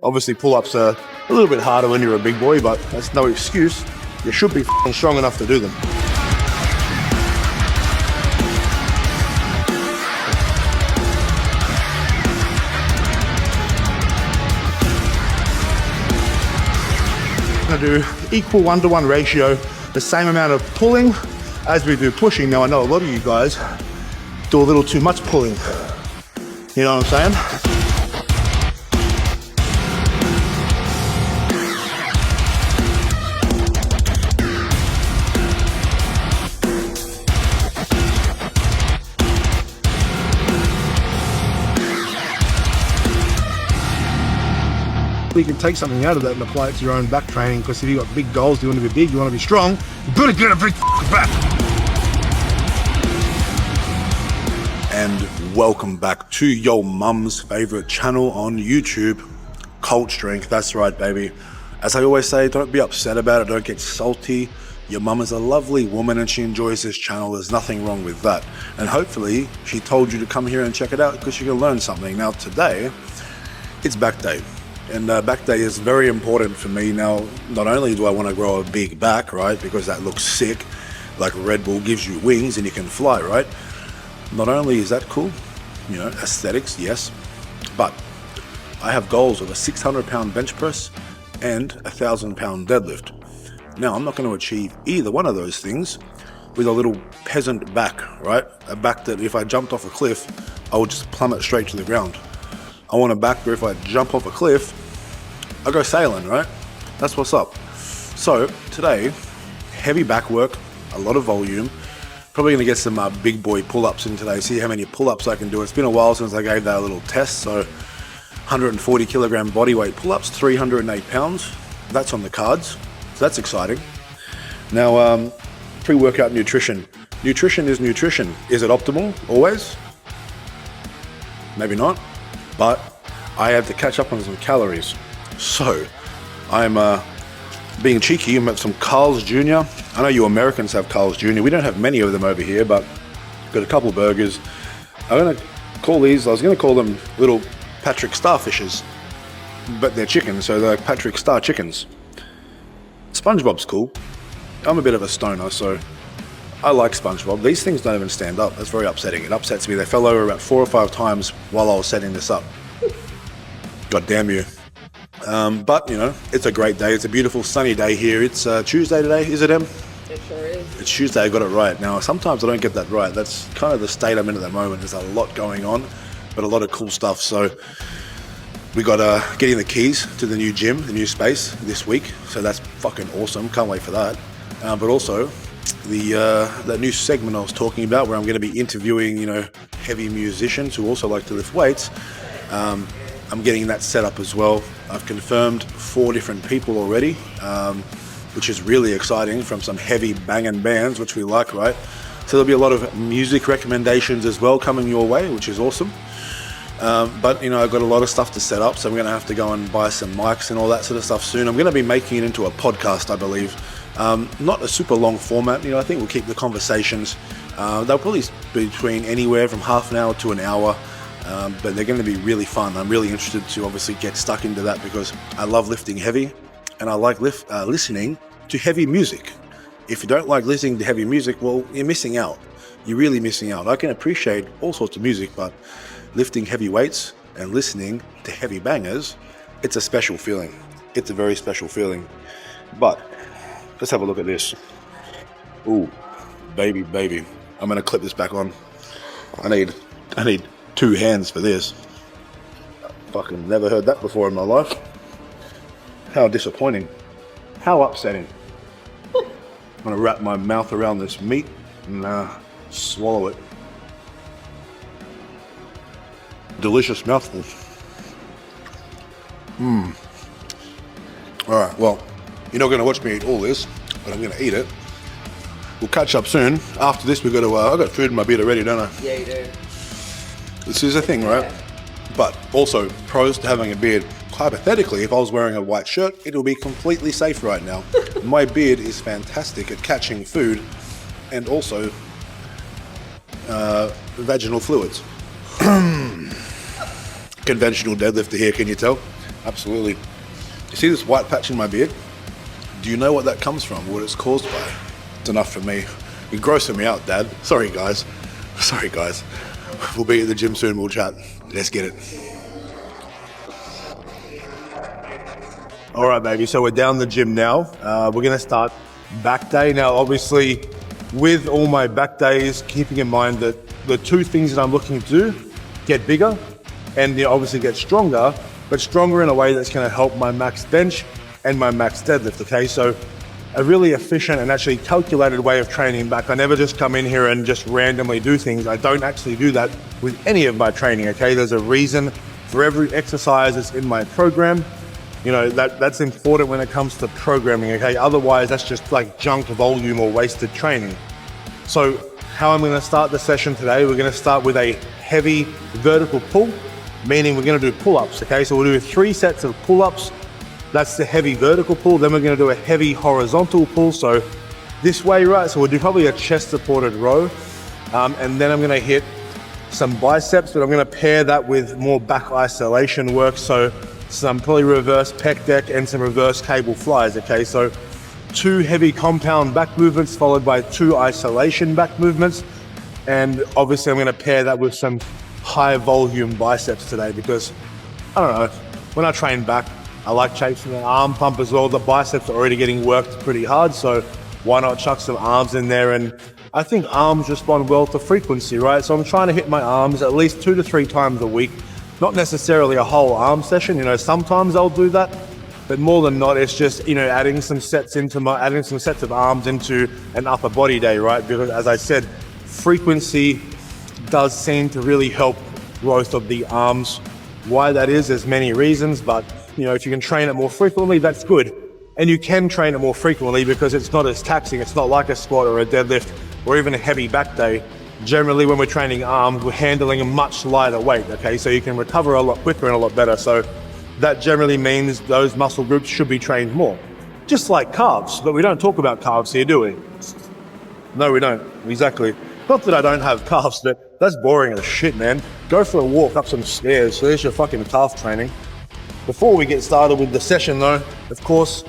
Obviously, pull-ups are a little bit harder when you're a big boy, but that's no excuse. You should be strong enough to do them. I'm going to do equal 1-to-1 ratio, the same amount of pulling as we do pushing. Now, I know a lot of you guys do a little too much pulling. You know what I'm saying? You can take something out of that and apply it to your own back training, because if you've got big goals, you want to be big, you want to be strong, you better get a big back. And welcome back to your mum's favorite channel on YouTube, Cult Strength. That's right, baby. As I always say, don't be upset about it, don't get salty. Your mum is a lovely woman and she enjoys this channel. There's nothing wrong with that. And hopefully she told you to come here and check it out because you can learn something. Now today, it's back day. And back day is very important for me. Now, not only do I want to grow a big back, right, because that looks sick, like Red Bull gives you wings and you can fly, right? Not only is that cool, you know, aesthetics, yes, but I have goals of a 600-pound bench press and a 1,000-pound deadlift. Now, I'm not going to achieve either one of those things with a little peasant back, right? A back that if I jumped off a cliff, I would just plummet straight to the ground. I want a back where if I jump off a cliff, I go sailing, right? That's what's up. So today, heavy back work, a lot of volume. Probably gonna get some big boy pull-ups in today, see how many pull-ups I can do. It's been a while since I gave that a little test, so 140 kilogram body weight pull-ups, 308 pounds. That's on the cards, so that's exciting. Now, pre-workout nutrition. Nutrition is nutrition. Is it optimal always? Maybe not. But I had to catch up on some calories. So I'm being cheeky. I'm at some Carl's Jr. I know you Americans have Carl's Jr. We don't have many of them over here, but got a couple burgers. I'm going to call these, I was going to call them little Patrick Starfishes, but they're chickens, so they're Patrick Star chickens. SpongeBob's cool. I'm a bit of a stoner, so I like SpongeBob. These things don't even stand up. That's very upsetting. It upsets me. They fell over about 4 or 5 times while I was setting this up. God damn you. But, you know, it's a great day. It's a beautiful sunny day here. It's Tuesday today, is it, Em? It sure is. It's Tuesday. I got it right. Now, sometimes I don't get that right. That's kind of the state I'm in at the moment. There's a lot going on, but a lot of cool stuff. So we got getting the keys to the new gym, the new space this week. So that's fucking awesome. Can't wait for that. But also, that new segment I was talking about where I'm going to be interviewing, you know, heavy musicians who also like to lift weights. I'm getting that set up as well. I've confirmed 4 different people already, which is really exciting, from some heavy banging bands, which we like, right? So there'll be a lot of music recommendations as well coming your way, which is awesome. But, you know, I've got a lot of stuff to set up, so I'm going to have to go and buy some mics and all that sort of stuff soon. I'm going to be making it into a podcast, I believe. Not a super long format, you know, I think we'll keep the conversations. They'll probably be between anywhere from half an hour to an hour, but they're going to be really fun. I'm really interested to obviously get stuck into that because I love lifting heavy and I like listening to heavy music. If you don't like listening to heavy music, well, you're missing out. You're really missing out. I can appreciate all sorts of music, but lifting heavy weights and listening to heavy bangers, it's a special feeling. It's a very special feeling. But let's have a look at this. Ooh, baby. I'm gonna clip this back on. I need 2 hands for this. Fucking never heard that before in my life. How disappointing. How upsetting. I'm gonna wrap my mouth around this meat and swallow it. Delicious mouthful. Alright, well, you're not gonna watch me eat all this, but I'm gonna eat it. We'll catch up soon. After this, we've got to, I got food in my beard already, don't I? Yeah, you do. This is a thing, right? Yeah. But also, pros to having a beard. Hypothetically, if I was wearing a white shirt, it would be completely safe right now. My beard is fantastic at catching food and also vaginal fluids. Conventional deadlifter here, can you tell? Absolutely. You see this white patch in my beard? Do you know what that comes from? What it's caused by? It's enough for me. You're grossing me out, Dad. Sorry, guys. Sorry, guys. We'll be at the gym soon. We'll chat. Let's get it. All right, baby. So we're down the gym now. We're going to start back day. Now, obviously, with all my back days, keeping in mind that the two things that I'm looking to do, get bigger and obviously get stronger, but stronger in a way that's going to help my max bench and my max deadlift, okay? So a really efficient and actually calculated way of training back. I never just come in here and just randomly do things. I don't actually do that with any of my training, okay? There's a reason for every exercise that's in my program. You know, that's important when it comes to programming, okay? Otherwise, that's just like junk volume or wasted training. So how I'm gonna start the session today, we're gonna start with a heavy vertical pull, meaning we're gonna do pull-ups, okay? So we'll do 3 sets of pull-ups. That's the heavy vertical pull. Then we're gonna do a heavy horizontal pull. So this way, right? So we'll do probably a chest supported row. And then I'm gonna hit some biceps, but I'm gonna pair that with more back isolation work. So some probably reverse pec deck and some reverse cable flies, okay? So 2 heavy compound back movements followed by 2 isolation back movements. And obviously I'm gonna pair that with some high volume biceps today because, I don't know, when I train back, I like chasing the arm pump as well. The biceps are already getting worked pretty hard, so why not chuck some arms in there? And I think arms respond well to frequency, right? So I'm trying to hit my arms at least 2 to 3 times a week. Not necessarily a whole arm session, you know, sometimes I'll do that, but more than not, it's just, you know, adding some sets of arms into an upper body day, right? Because as I said, frequency does seem to really help growth of the arms. Why that is, there's many reasons, but you know, if you can train it more frequently, that's good. And you can train it more frequently because it's not as taxing. It's not like a squat or a deadlift or even a heavy back day. Generally, when we're training arms, we're handling a much lighter weight, okay? So you can recover a lot quicker and a lot better. So that generally means those muscle groups should be trained more. Just like calves, but we don't talk about calves here, do we? No, we don't, exactly. Not that I don't have calves, but that's boring as shit, man. Go for a walk up some stairs. So there's your fucking calf training. Before we get started with the session though, of course,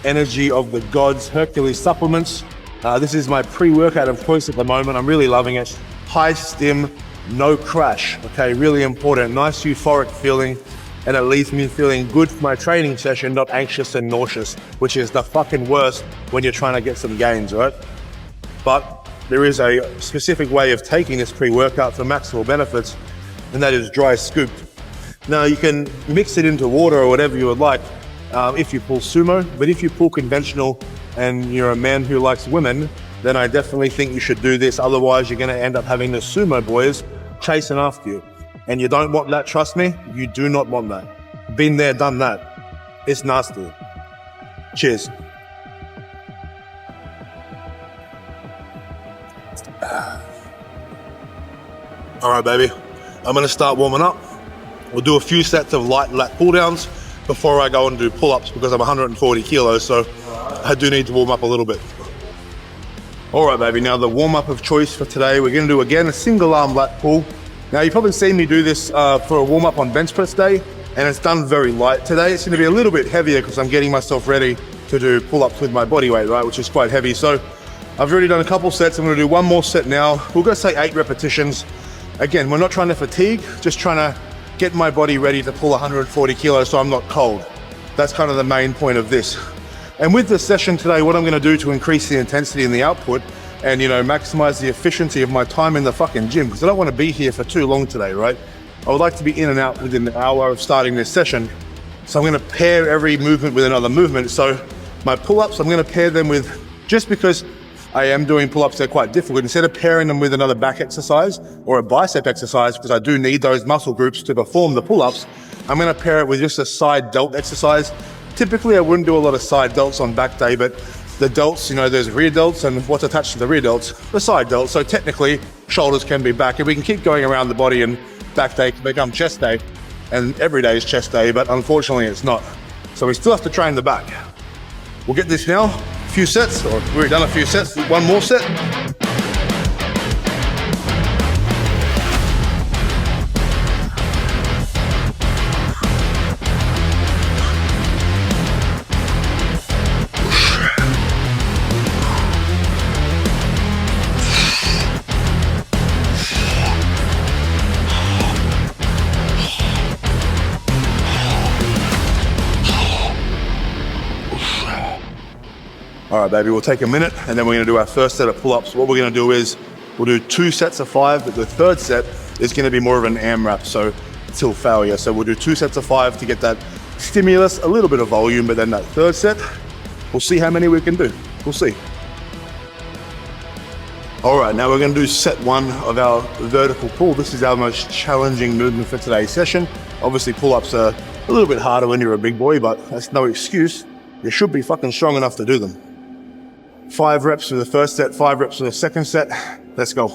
Energy of the Gods Hercules supplements. This is my pre-workout of choice at the moment. I'm really loving it. High stim, no crash. Okay, really important. Nice euphoric feeling, and it leaves me feeling good for my training session, not anxious and nauseous, which is the fucking worst when you're trying to get some gains, right? But there is a specific way of taking this pre-workout for maximal benefits, and that is dry scooped. Now you can mix it into water or whatever you would like if you pull sumo, but if you pull conventional and you're a man who likes women, then I definitely think you should do this. Otherwise, you're going to end up having the sumo boys chasing after you. And you don't want that, trust me, you do not want that. Been there, done that. It's nasty. Cheers. All right, baby. I'm going to start warming up. We'll do a few sets of light lat pull downs before I go and do pull-ups because I'm 140 kilos, so I do need to warm up a little bit. All right, baby, now the warm-up of choice for today, we're gonna do again a single arm lat pull. Now you've probably seen me do this for a warm-up on bench press day, and it's done very light. Today it's gonna be a little bit heavier because I'm getting myself ready to do pull-ups with my body weight, right, which is quite heavy. So I've already done a couple sets. I'm gonna do one more set now. We'll go say 8 repetitions. Again, we're not trying to fatigue, just trying to get my body ready to pull 140 kilos so I'm not cold. That's kind of the main point of this. And with this session today, what I'm gonna do to increase the intensity and the output and, you know, maximize the efficiency of my time in the fucking gym, because I don't wanna be here for too long today, right? I would like to be in and out within an hour of starting this session. So I'm gonna pair every movement with another movement. So my pull-ups, I'm gonna pair them with, just because I am doing pull-ups, they're quite difficult. Instead of pairing them with another back exercise or a bicep exercise, because I do need those muscle groups to perform the pull-ups, I'm gonna pair it with just a side delt exercise. Typically, I wouldn't do a lot of side delts on back day, but the delts, you know, there's rear delts, and what's attached to the rear delts? The side delts. So technically, shoulders can be back. If we can keep going around the body and back day can become chest day, and every day is chest day, but unfortunately it's not. So we still have to train the back. We'll get this now. A few sets, or we've already done a few sets, one more set. All right, baby, we'll take a minute and then we're gonna do our first set of pull-ups. What we're gonna do is, we'll do 2 sets of 5, but the third set is gonna be more of an AMRAP, so till failure. So we'll do 2 sets of 5 to get that stimulus, a little bit of volume, but then that third set, we'll see how many we can do. We'll see. All right, now we're gonna do set 1 of our vertical pull. This is our most challenging movement for today's session. Obviously, pull-ups are a little bit harder when you're a big boy, but that's no excuse. You should be fucking strong enough to do them. 5 reps for the first set, 5 reps for the second set. Let's go.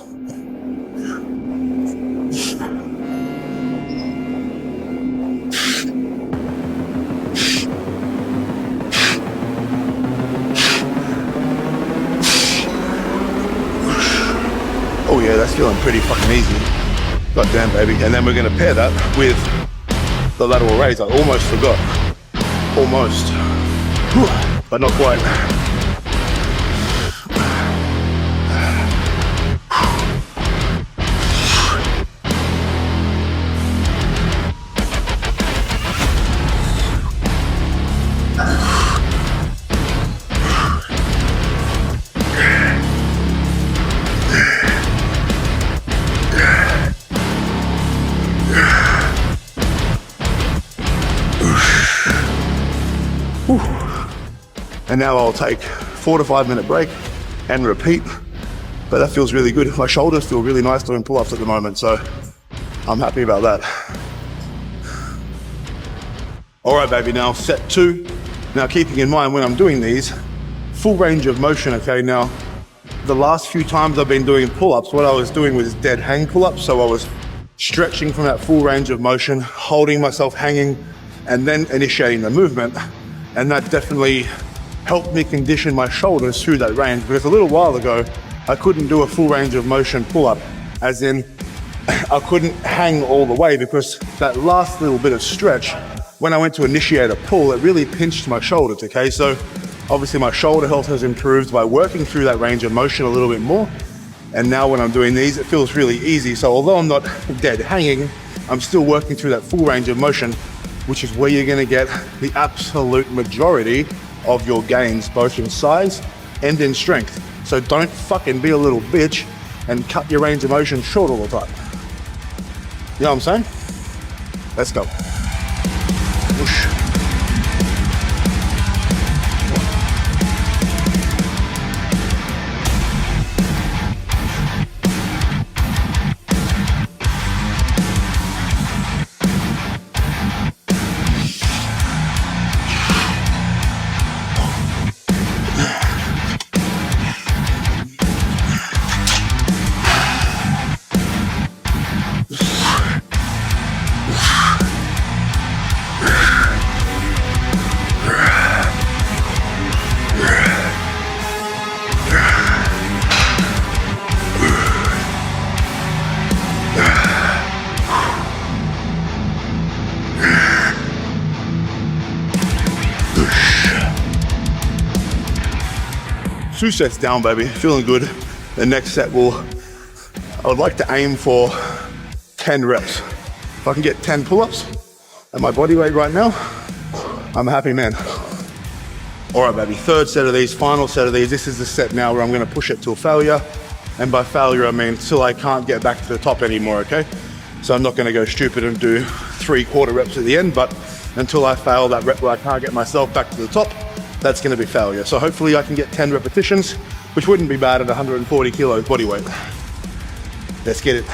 Oh yeah, that's feeling pretty fucking easy. God damn, baby. And then we're gonna pair that with the lateral raise. I almost forgot. Almost. But not quite. And now I'll take 4 to 5 minute break and repeat. But that feels really good. My shoulders feel really nice doing pull-ups at the moment, so I'm happy about that. All right, baby, now set 2. Now keeping in mind when I'm doing these, full range of motion, okay? Now, the last few times I've been doing pull-ups, what I was doing was dead hang pull-ups. So I was stretching from that full range of motion, holding myself hanging, and then initiating the movement. And that definitely helped me condition my shoulders through that range, because a little while ago, I couldn't do a full range of motion pull-up, as in I couldn't hang all the way, because that last little bit of stretch, when I went to initiate a pull, it really pinched my shoulders, okay? So obviously my shoulder health has improved by working through that range of motion a little bit more. And now when I'm doing these, it feels really easy. So although I'm not dead hanging, I'm still working through that full range of motion, which is where you're gonna get the absolute majority of your gains, both in size and in strength. So don't fucking be a little bitch and cut your range of motion short all the time. You know what I'm saying? Let's go. Whoosh. Two sets down, baby, feeling good. The next set I would like to aim for 10 reps. If I can get 10 pull-ups at my body weight right now, I'm a happy man. All right, baby, third set of these, final set of these. This is the set now where I'm gonna push it till failure. And by failure, I mean till I can't get back to the top anymore, okay? So I'm not gonna go stupid and do 3/4 reps at the end, but until I fail that rep where I can't get myself back to the top, that's gonna be failure. So hopefully I can get 10 repetitions, which wouldn't be bad at 140 kilos body weight. Let's get it.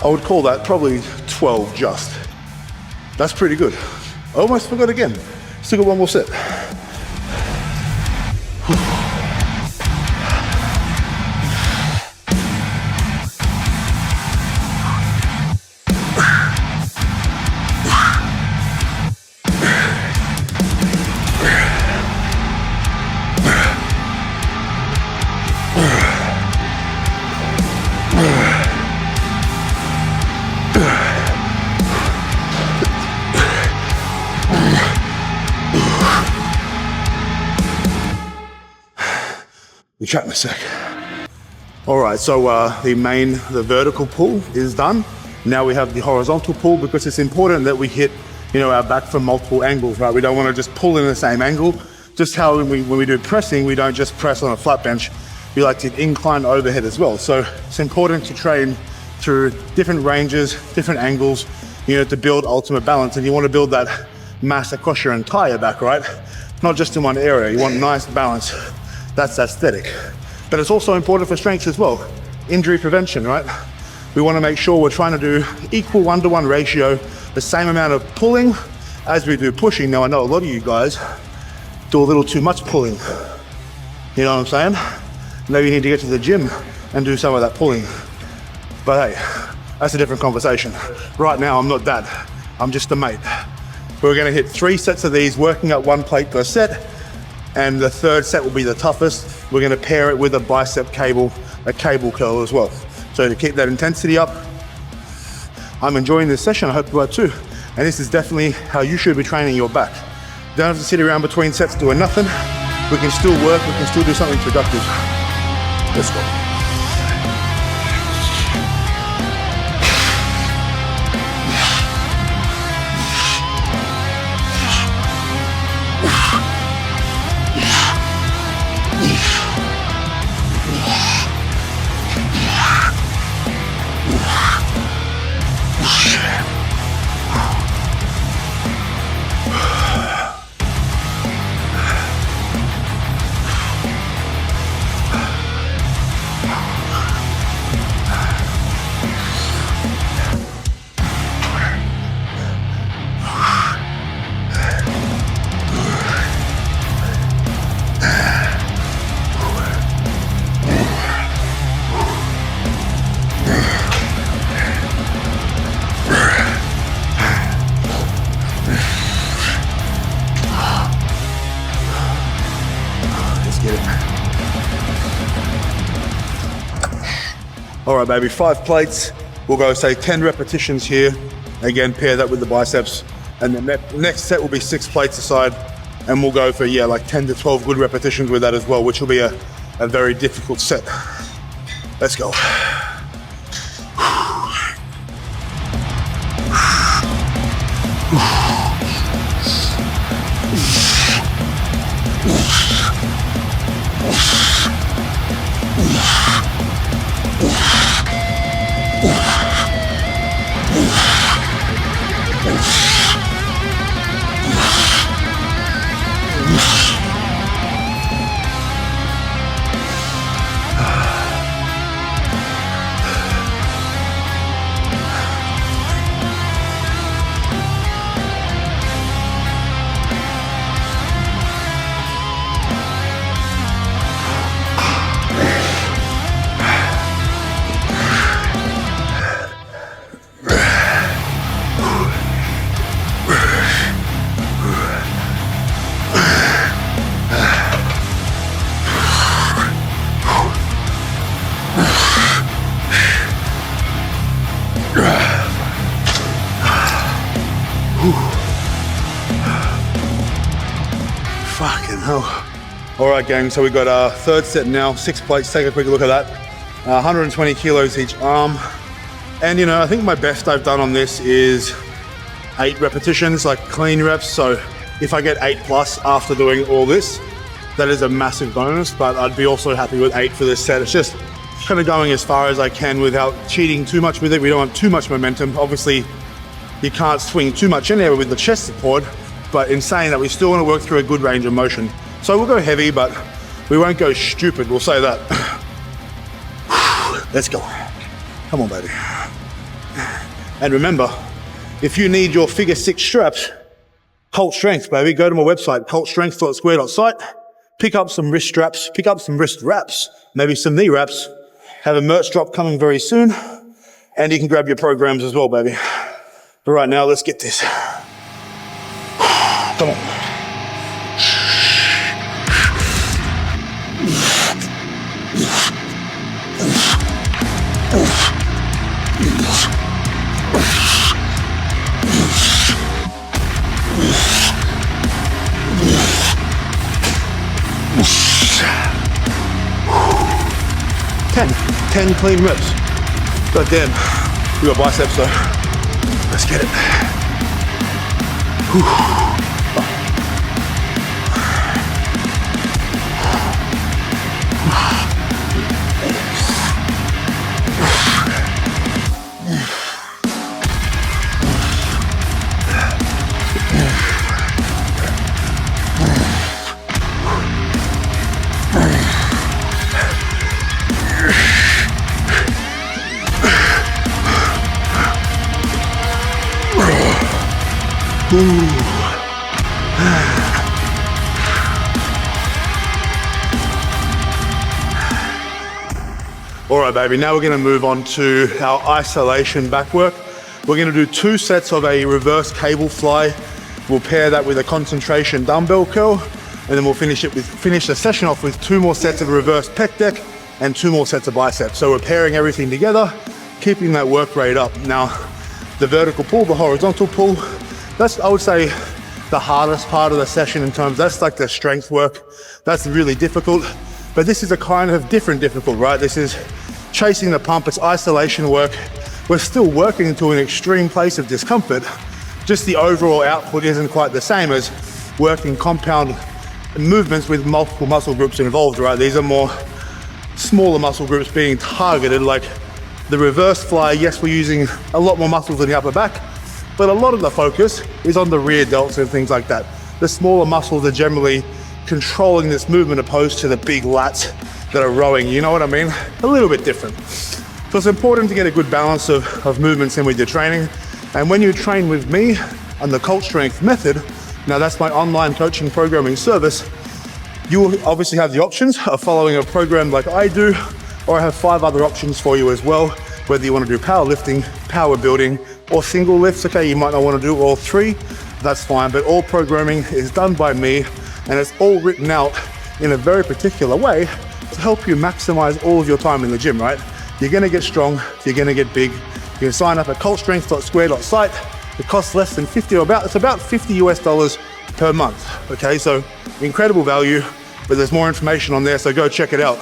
I would call that probably 12 just. That's pretty good. I almost forgot again. Still got one more set. Be chat in a sec. All right, so the vertical pull is done. Now we have the horizontal pull, because it's important that we hit, our back from multiple angles, right? We don't want to just pull in the same angle. Just how when we do pressing, we don't just press on a flat bench. We like to incline overhead as well. So it's important to train through different ranges, different angles, to build ultimate balance. And you want to build that mass across your entire back, right? Not just in one area. You want nice balance. That's aesthetic. But it's also important for strength as well. Injury prevention, right? We want to make sure we're trying to do equal 1-to-1 ratio, the same amount of pulling as we do pushing. Now, I know a lot of you guys do a little too much pulling. You know what I'm saying? Maybe you need to get to the gym and do some of that pulling. But hey, that's a different conversation. Right now, I'm not that. I'm just a mate. We're going to hit 3 sets of these, working at 1 plate per set. And the 3rd set will be the toughest. We're going to pair it with a bicep cable, a cable curl as well. So to keep that intensity up, I'm enjoying this session. I hope you are too. And this is definitely how you should be training your back. You don't have to sit around between sets doing nothing. We can still work, we can still do something productive. Let's go. All right, baby, 5 plates. We'll go, say, 10 repetitions here. Again, pair that with the biceps. And then the next set will be 6 plates aside. And we'll go for, like 10 to 12 good repetitions with that as well, which will be a very difficult set. Let's go. Fucking hell. All right, gang, so we've got our 3rd set now, 6 plates. Take a quick look at that. 120 kilos each arm. And I think my best I've done on this is 8 repetitions, like clean reps. So if I get 8+ after doing all this, that is a massive bonus, but I'd be also happy with 8 for this set. It's just kind of going as far as I can without cheating too much with it. We don't want too much momentum. Obviously, you can't swing too much in there with the chest support, but in saying that, we still want to work through a good range of motion. So we'll go heavy, but we won't go stupid, we'll say that. Let's go. Come on, baby. And remember, if you need your figure 6 straps, Cult Strength, baby, go to my website, cultstrength.square.site, pick up some wrist straps, pick up some wrist wraps, maybe some knee wraps, have a merch drop coming very soon, and you can grab your programs as well, baby. But right now, let's get this. Come on. 10 clean reps. God damn, we got biceps though. Let's get it. Whew. All right, baby, now we're gonna move on to our isolation back work. We're gonna do 2 sets of a reverse cable fly. We'll pair that with a concentration dumbbell curl, and then we'll finish the session off with 2 more sets of reverse pec deck and 2 more sets of biceps. So we're pairing everything together, keeping that work rate up. Now, the vertical pull, the horizontal pull, that's, I would say, the hardest part of the session in terms, that's like the strength work. That's really difficult, but this is a kind of difficult, right? This is chasing the pump, it's isolation work. We're still working to an extreme place of discomfort. Just the overall output isn't quite the same as working compound movements with multiple muscle groups involved, right? These are more smaller muscle groups being targeted, like the reverse fly. Yes, we're using a lot more muscles in the upper back, but a lot of the focus is on the rear delts and things like that. The smaller muscles are generally controlling this movement opposed to the big lats that are rowing, you know what I mean? A little bit different. So it's important to get a good balance of movements in with your training. And when you train with me on the Cult Strength method, now that's my online coaching programming service, you will obviously have the options of following a program like I do, or I have 5 other options for you as well, whether you want to do powerlifting, power building, or single lifts. Okay, you might not want to do all 3, that's fine, but all programming is done by me, and it's all written out in a very particular way to help you maximize all of your time in the gym, right? You're gonna get strong, you're gonna get big. You can sign up at cultstrength.square.site. It costs less than 50, or it's about $50 US per month, okay? So incredible value, but there's more information on there, so go check it out.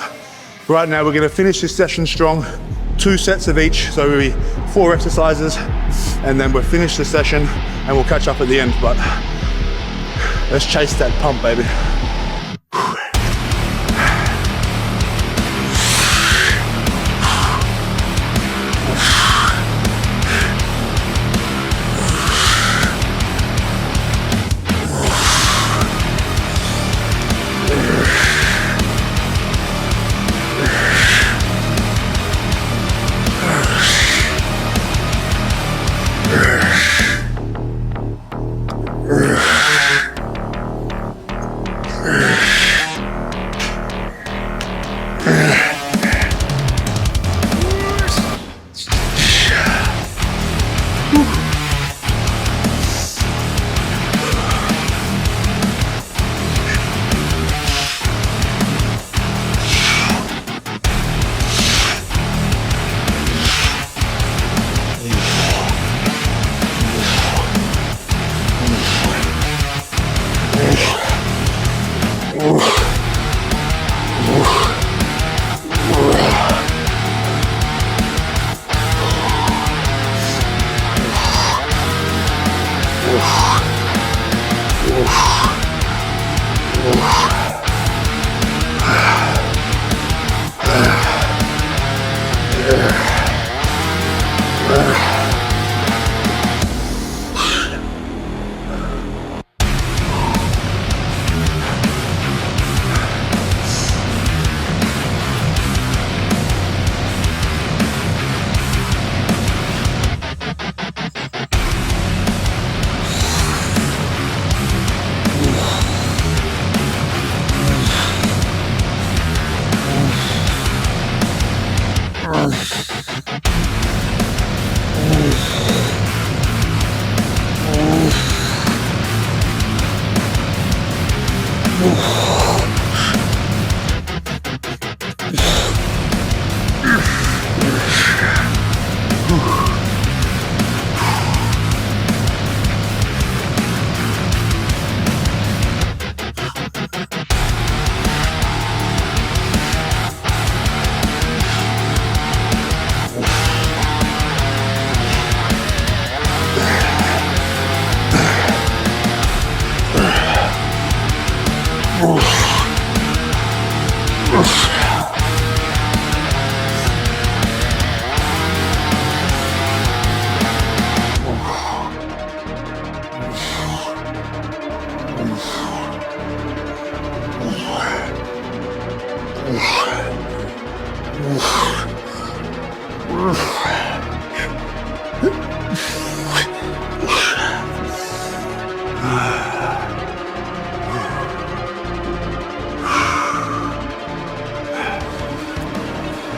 Right now, we're gonna finish this session strong, 2 sets of each, so it'll be 4 exercises, and then we'll finish the session and we'll catch up at the end, but let's chase that pump, baby.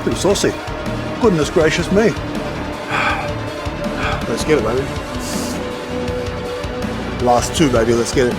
Pretty saucy. Goodness gracious me. Let's get it, baby. Last two, baby. Let's get it.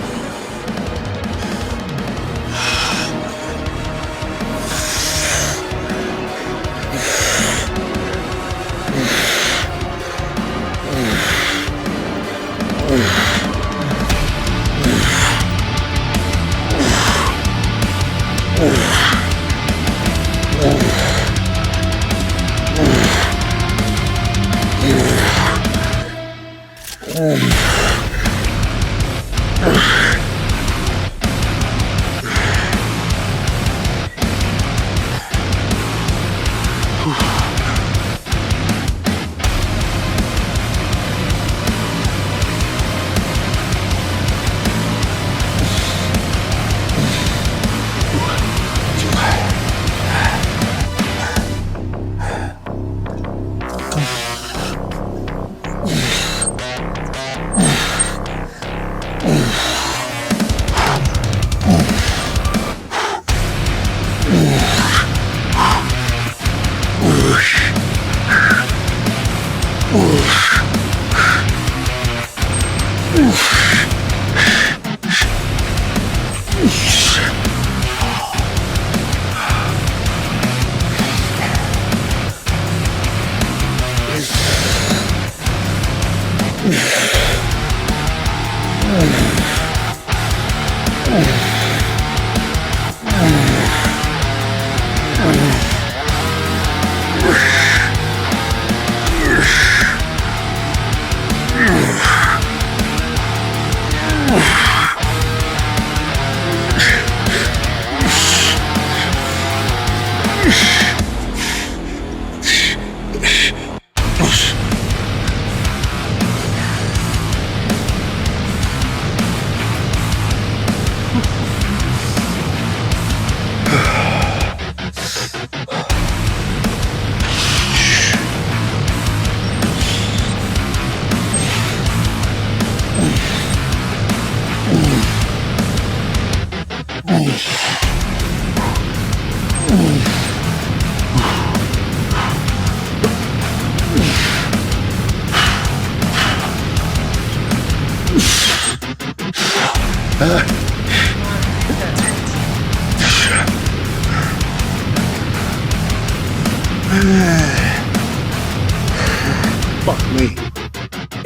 Fuck me.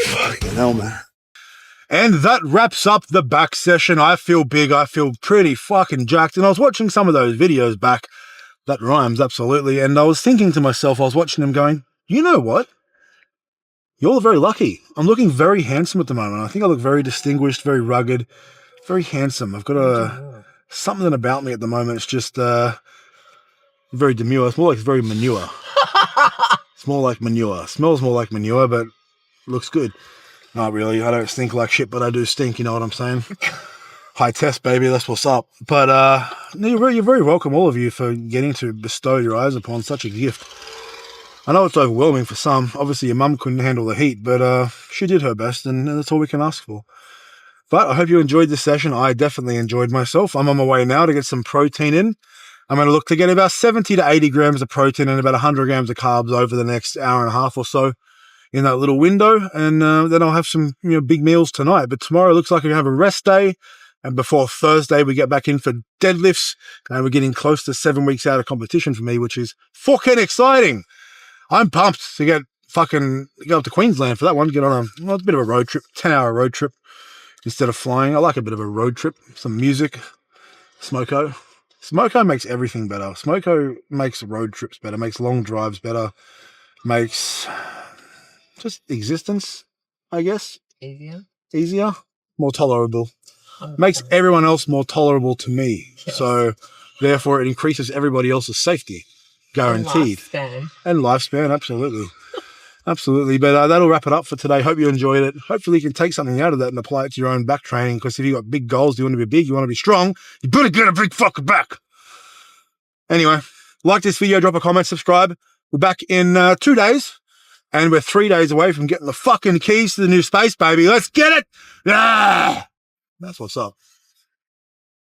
Fucking hell, man. And that wraps up the back session. I feel big. I feel pretty fucking jacked. And I was watching some of those videos back. That rhymes, absolutely. And I was thinking to myself, I was watching them going, you know what? You're very lucky. I'm looking very handsome at the moment. I think I look very distinguished, very rugged, very handsome. I've got something about me at the moment. It's just very demure. It's more like very manure. It's more like manure. Smells more like manure, but looks good. Not really. I don't stink like shit, but I do stink. You know what I'm saying? High test, baby. That's what's up. But you're very welcome, all of you, for getting to bestow your eyes upon such a gift. I know it's overwhelming for some. Obviously, your mum couldn't handle the heat, but she did her best, and that's all we can ask for. But I hope you enjoyed this session. I definitely enjoyed myself. I'm on my way now to get some protein in. I'm going to look to get about 70 to 80 grams of protein and about 100 grams of carbs over the next hour and a half or so in that little window. And then I'll have some big meals tonight. But tomorrow looks like we're going to have a rest day. And before Thursday, we get back in for deadlifts. And we're getting close to 7 weeks out of competition for me, which is fucking exciting. I'm pumped to go up to Queensland for that one. Get on a bit of a road trip, 10-hour road trip instead of flying. I like a bit of a road trip, some music, Smoko. Smoko makes everything better. Smoko makes road trips better, makes long drives better, makes just existence, I guess. Easier, more tolerable. makes everyone else more tolerable to me. Yes. So therefore it increases everybody else's safety. Guaranteed. And lifespan, absolutely. Absolutely. But that'll wrap it up for today. Hope you enjoyed it. Hopefully you can take something out of that and apply it to your own back training. Because if you've got big goals, you want to be big, you want to be strong, you better get a big fucking back. Anyway, like this video, drop a comment, subscribe. We're back in 2 days. And we're 3 days away from getting the fucking keys to the new space, baby. Let's get it! Yeah! That's what's up.